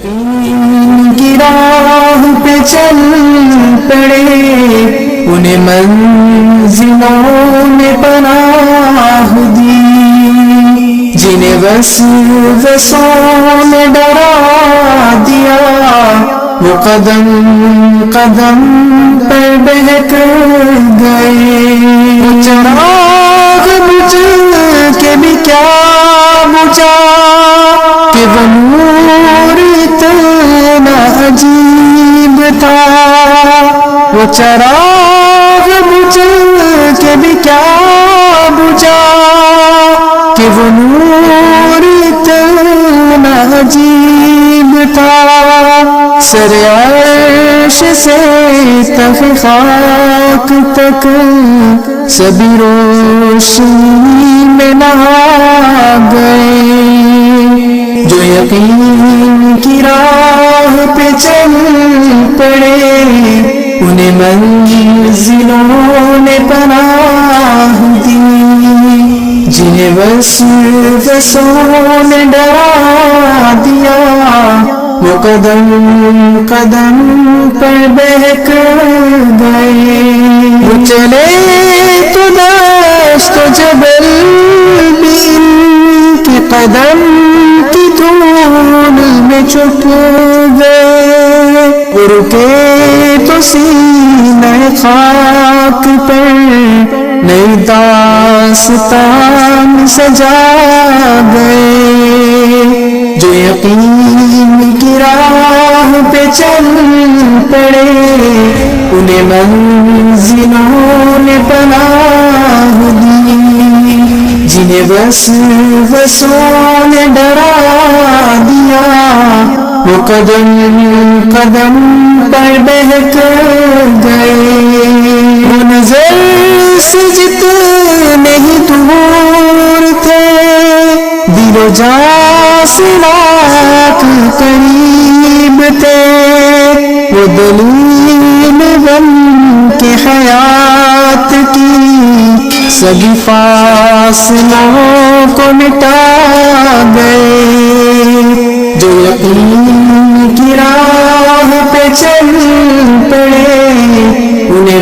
یقین کی راہ پہ چل پڑے انہیں منزلوں میں پناہ دی، جنہیں وسوسوں نے ڈرا دیا وہ قدم قدم پر بہک گئے۔ وہ چراغ بجھ کے بھی کیا بجھا کہ وہ نور اتنا عجیب تھا، وہ چراغ بجھ کے بھی کیا بجھا کہ وہ نور اتنا عجیب تھا۔ سر عرش سے تخ خاک تک سبھی روشنی میں نہا گئے، جو یقین کی راہ پہ چل پڑے انہیں منزلوں نے پناہ دی، جنہیں وسوسوں نے ڈرا دیا وہ قدم قدم پر بہک گئے۔ وہ چلے تو دشت و جبل بھی ان کے قدم کی دھول میں چھپ گئے، وہ رکے تو سینہ خاک پر نئی داستان سجا گئے، جو یقین کی راہ پہ چل پڑے انہیں منزلوں نے پناہ دی، جنہیں وسوسوں نے ڈرا دیا وہ قدم قدم پر بہک گئے۔ وہ نظر سے جتنے ہی دور تھے دل و جاں سے لاکھ قریب تھے، وہ دلیل غم کے حیات کی سبھی فاصلوں کو مٹا گئے، جو یقین کی راہ پہ چل پڑے انہیں